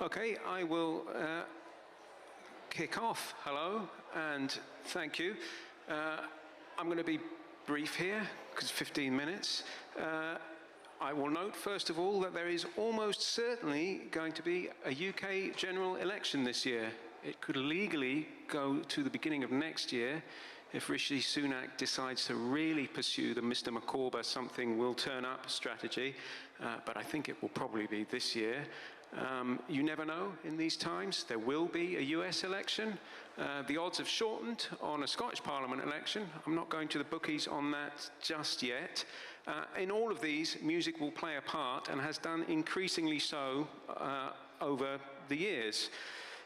Okay, I will kick off. Hello, and thank you. I'm going to be brief here, because 15 minutes. I will note, first of all, that there is almost certainly going to be a UK general election this year. It could legally go to the beginning of next year if Rishi Sunak decides to really pursue the Mr. McCorber something will turn up strategy, but I think it will probably be this year. You never know in these times. There will be a US election. The odds have shortened on a Scottish Parliament election. I'm not going to the bookies on that just yet. In all of these, music will play a part and has done increasingly so over the years.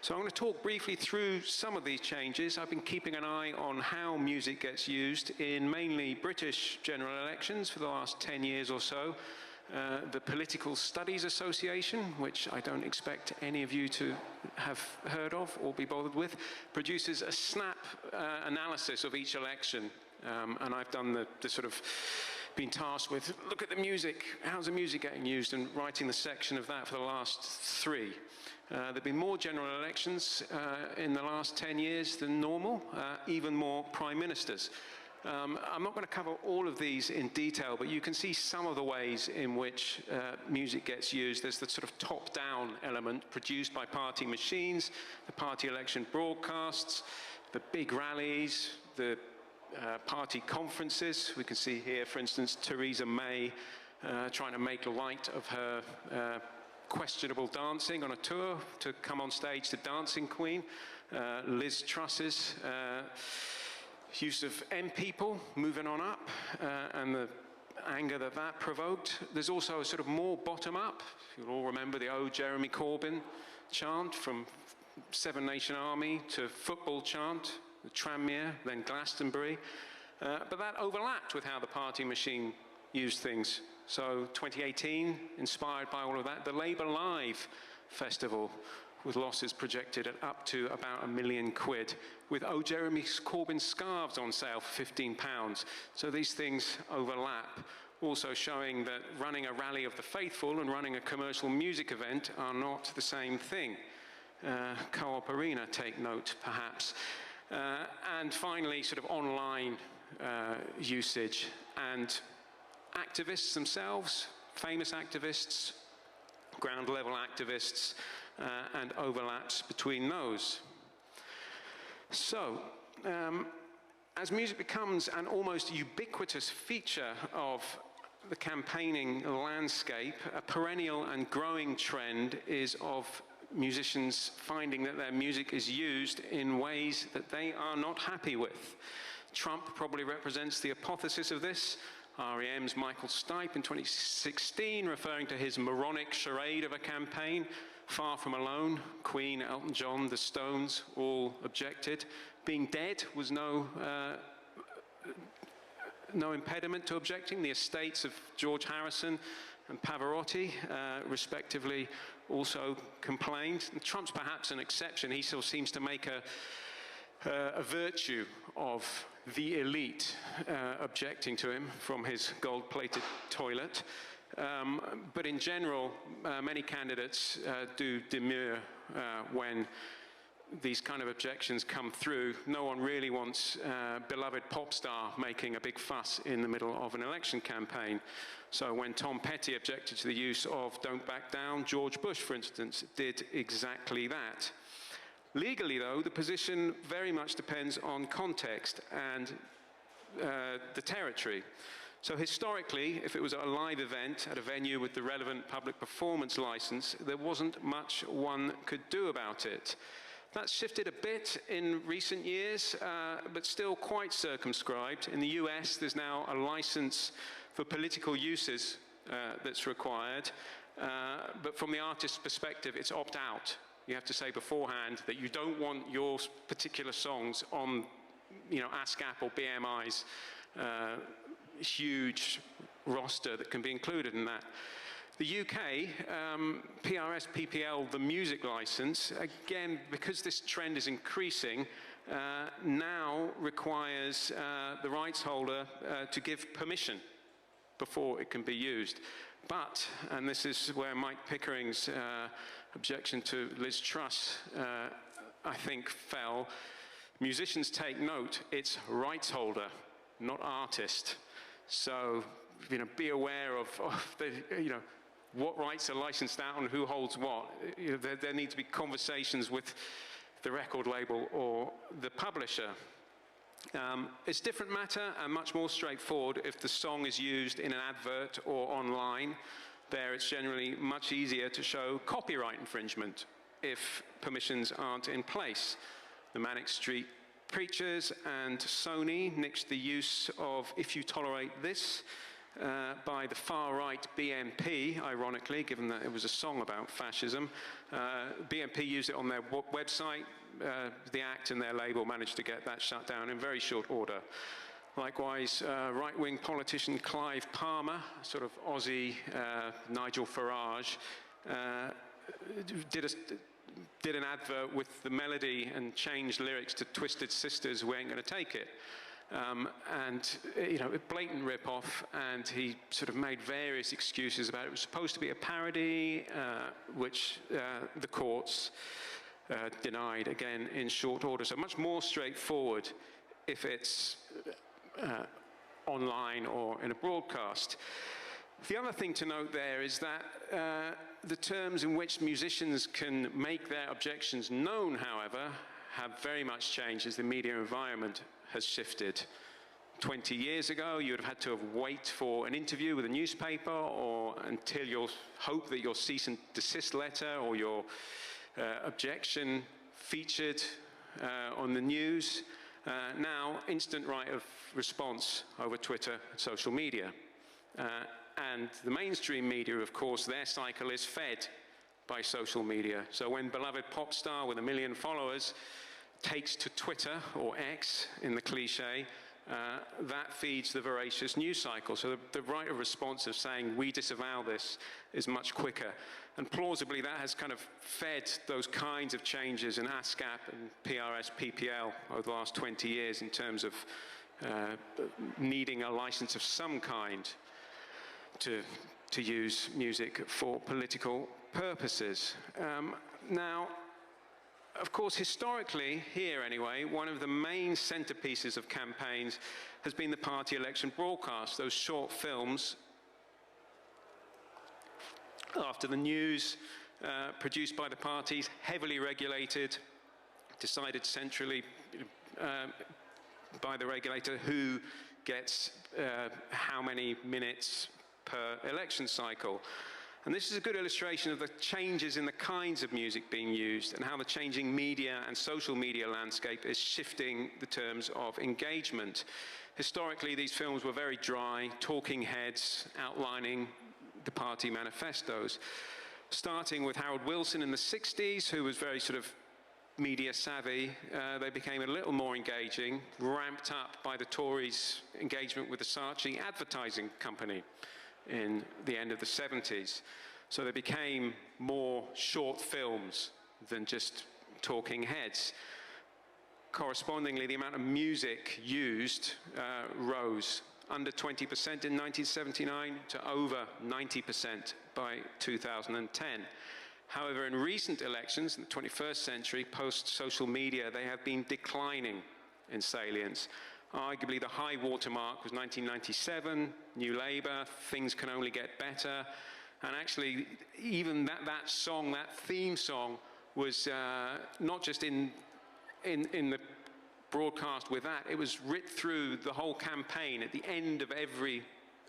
So I'm going to talk briefly through some of these changes. I've been keeping an eye on how music gets used in mainly British general elections for the last 10 years or so. The Political Studies Association, which I don't expect any of you to have heard of or be bothered with, produces a snap analysis of each election. And I've done the sort of been tasked with, look at the music, how's the music getting used, and writing the section of that for the last 3. There have been more general elections in the last 10 years than normal, even more prime ministers. I'm not going to cover all of these in detail, but you can see some of the ways in which music gets used. There's the sort of top-down element produced by party machines, the party election broadcasts, the big rallies, the party conferences. We can see here, for instance, Theresa May trying to make light of her questionable dancing on a tour to come on stage to Dancing Queen. Liz Truss's use of M people moving on up and the anger that that provoked. There's also a sort of more bottom-up. You'll all remember the "Oh, Jeremy Corbyn" chant from Seven Nation Army to football chant, the Tranmere, then Glastonbury. But that overlapped with how the party machine used things. So 2018, inspired by all of that, the Labour Live festival, with losses projected at up to about £1 million, with "Oh, Jeremy Corbyn" scarves on sale for £15. So these things overlap, also showing that running a rally of the faithful and running a commercial music event are not the same thing. Co-op Arena, take note, perhaps. And finally, sort of online usage and activists themselves, famous activists, ground-level activists, and overlaps between those. So, as music becomes an almost ubiquitous feature of the campaigning landscape, a perennial and growing trend is of musicians finding that their music is used in ways that they are not happy with. Trump probably represents the apotheosis of this. R.E.M's Michael Stipe in 2016, referring to his moronic charade of a campaign. Far From Alone, Queen, Elton John, The Stones, all objected. Being Dead was no impediment to objecting. The estates of George Harrison and Pavarotti, respectively, also complained. And Trump's perhaps an exception. He still seems to make a virtue of the elite objecting to him from his gold-plated toilet. But in general, many candidates do demur when these kind of objections come through. No one really wants beloved pop star making a big fuss in the middle of an election campaign. So when Tom Petty objected to the use of "Don't Back Down," George Bush, for instance, did exactly that. Legally, though, the position very much depends on context and the territory. So historically, if it was a live event at a venue with the relevant public performance license, there wasn't much one could do about it. That's shifted a bit in recent years, but still quite circumscribed. In the US, there's now a license for political uses that's required, but from the artist's perspective, it's opt-out. You have to say beforehand that you don't want your particular songs on, ASCAP or BMI's huge roster that can be included in that. The UK, PRS PPL, the music license, again, because this trend is increasing, now requires the rights holder to give permission before it can be used. But, and this is where Mike Pickering's objection to Liz Truss, I think, fell, musicians take note, it's rights holder, not artist. So, you know, be aware of the, you know, what rights are licensed out and who holds what. You know, there need to be conversations with the record label or the publisher. It's a different matter and much more straightforward if the song is used in an advert or online. There it's generally much easier to show copyright infringement if permissions aren't in place. The Manic Street Preachers and Sony nixed the use of If You Tolerate This by the far-right BNP, ironically, given that it was a song about fascism. BNP used it on their website. The Act and their label managed to get that shut down in very short order. Likewise, right-wing politician Clive Palmer, sort of Aussie Nigel Farage, did an advert with the melody and changed lyrics to Twisted Sisters, We Ain't Gonna Take It. And, you know, a blatant rip-off, and he sort of made various excuses about it. It was supposed to be a parody, which the courts denied, again, in short order. So much more straightforward if it's online or in a broadcast. The other thing to note there is that the terms in which musicians can make their objections known, however, have very much changed as the media environment has shifted. 20 years ago, you would have had to have wait for an interview with a newspaper or until you'll hope that your cease and desist letter or your objection featured on the news. Now, instant right of response over Twitter and social media. And the mainstream media, of course, their cycle is fed by social media. So when beloved pop star with 1 million followers takes to Twitter, or X in the cliche, that feeds the voracious news cycle. So the right of response of saying, we disavow this, is much quicker. And plausibly, that has kind of fed those kinds of changes in ASCAP and PRS, PPL over the last 20 years in terms of needing a license of some kind to use music for political purposes. Now, of course, historically, here anyway, one of the main centerpieces of campaigns has been the party election broadcast, those short films after the news, produced by the parties, heavily regulated, decided centrally by the regulator who gets how many minutes per election cycle. And this is a good illustration of the changes in the kinds of music being used and how the changing media and social media landscape is shifting the terms of engagement. Historically, these films were very dry, talking heads outlining the party manifestos, starting with Harold Wilson in the 60s, who was very sort of media savvy. They became a little more engaging, ramped up by the Tories' engagement with the Saatchi advertising company in the end of the 70s. So they became more short films than just talking heads. Correspondingly, the amount of music used rose, under 20% in 1979 to over 90% by 2010. However, in recent elections, in the 21st century, post-social media, they have been declining in salience. Arguably, the high watermark was 1997, New Labour, Things Can Only Get Better. And actually, even that song, that theme song, was not just in the broadcast with that, it was writ through the whole campaign. At the end of every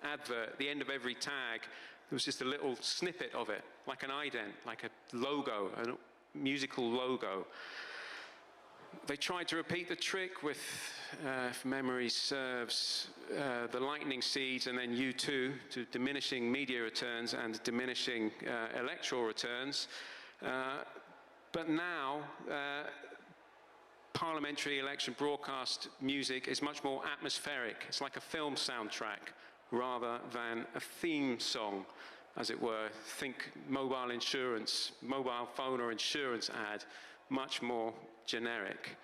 advert, the end of every tag, there was just a little snippet of it, like an ident, like a logo, a musical logo. They tried to repeat the trick with, if memory serves, the lightning seeds and then U2 to diminishing media returns and diminishing electoral returns. But now, parliamentary election broadcast music is much more atmospheric. It's like a film soundtrack rather than a theme song, as it were. Think mobile insurance, mobile phone or insurance ad, much more generic.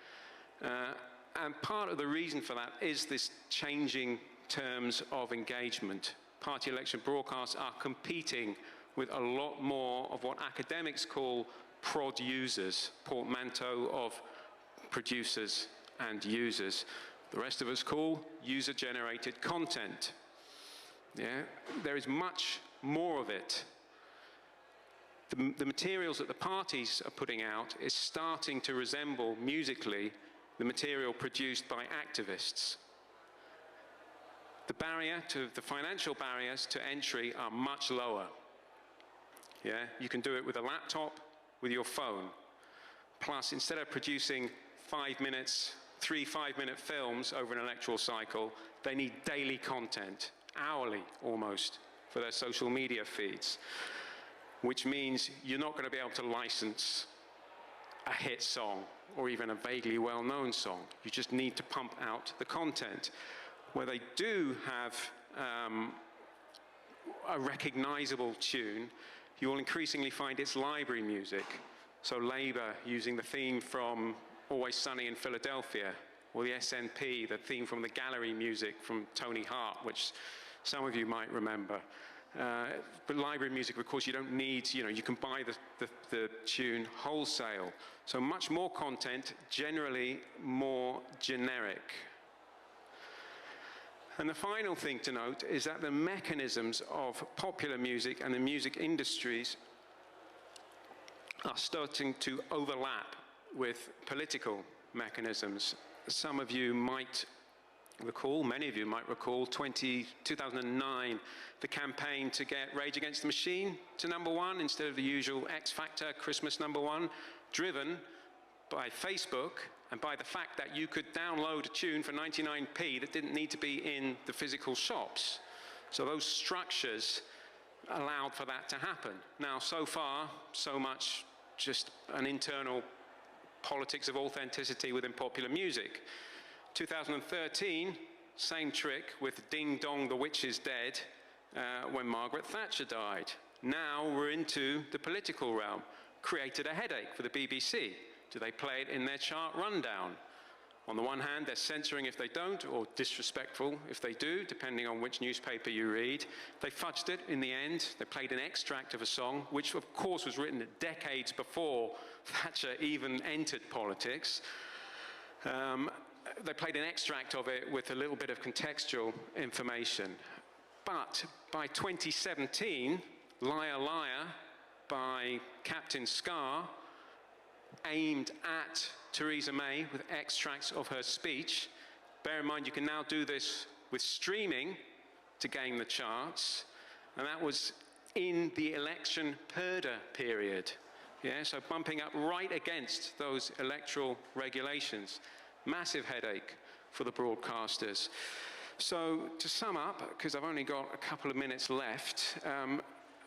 And part of the reason for that is this changing terms of engagement. party election broadcasts are competing with a lot more of what academics call prod users, portmanteau of producers and users. The rest of us call user-generated content. Yeah? There is much more of it. The materials that the parties are putting out is starting to resemble, musically, the material produced by activists. The financial barriers to entry are much lower. Yeah? You can do it with a laptop, with your phone. Plus, instead of producing 5 minutes, 3 5-minute films over an electoral cycle, they need daily content, hourly almost, for their social media feeds. Which means you're not going to be able to license a hit song or even a vaguely well-known song. You just need to pump out the content. Where they do have a recognizable tune, you will increasingly find it's library music. So Labour using the theme from Always Sunny in Philadelphia, or the SNP, the theme from the gallery music from Tony Hart, which some of you might remember. But library music, of course, you don't need, you can buy the tune wholesale. So much more content, generally more generic. And the final thing to note is that the mechanisms of popular music and the music industries are starting to overlap with political mechanisms. Some of you might recall, many of you might recall, 2009, the campaign to get Rage Against the Machine to #1 instead of the usual X Factor Christmas #1, driven by Facebook and by the fact that you could download a tune for 99p that didn't need to be in the physical shops. So those structures allowed for that to happen. Now, so far, so much just an internal politics of authenticity within popular music. 2013, same trick with Ding Dong, the Witch is Dead, when Margaret Thatcher died. Now we're into the political realm. Created a headache for the BBC. Do they play it in their chart rundown? On the one hand, they're censoring if they don't, or disrespectful if they do, depending on which newspaper you read. They fudged it in the end. They played an extract of a song, which of course was written decades before Thatcher even entered politics. They played an extract of it with a little bit of contextual information. But by 2017, Liar Liar by Captain Scar, aimed at Theresa May with extracts of her speech. Bear in mind, you can now do this with streaming to gain the charts, and that was in the election purdah period. Yeah, so bumping up right against those electoral regulations. Massive headache for the broadcasters. So to sum up, because I've only got a couple of minutes left,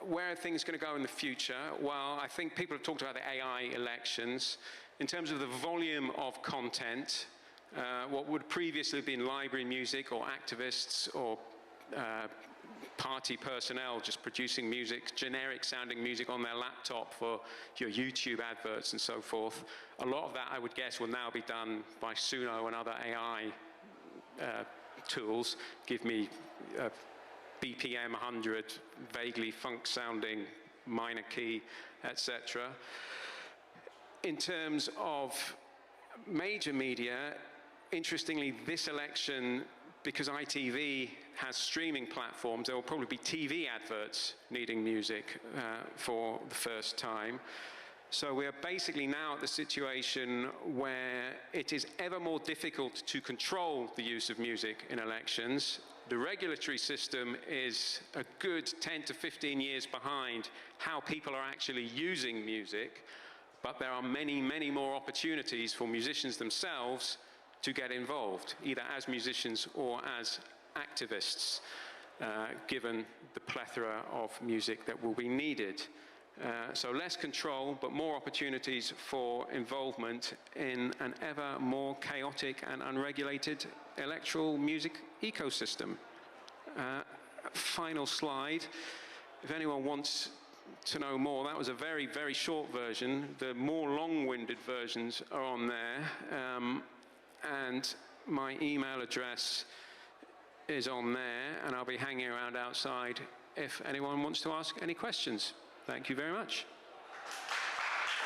where are things going to go in the future? Well, I think people have talked about the AI elections. In terms of the volume of content, what would previously have been library music or activists or party personnel just producing music, generic sounding music on their laptop for your YouTube adverts and so forth, a lot of that, I would guess, will now be done by Suno and other AI tools. Give me BPM 100, vaguely funk-sounding minor key, etc. In terms of major media, interestingly, this election, because ITV has streaming platforms, there will probably be TV adverts needing music for the first time. So we are basically now at the situation where it is ever more difficult to control the use of music in elections. The regulatory system is a good 10 to 15 years behind how people are actually using music, but there are many, many more opportunities for musicians themselves to get involved, either as musicians or as activists, given the plethora of music that will be needed. So less control, but more opportunities for involvement in an ever more chaotic and unregulated electoral music ecosystem. Final slide. If anyone wants to know more, that was a very, very short version. The more long-winded versions are on there. And my email address is on there, and I'll be hanging around outside if anyone wants to ask any questions. Thank you very much.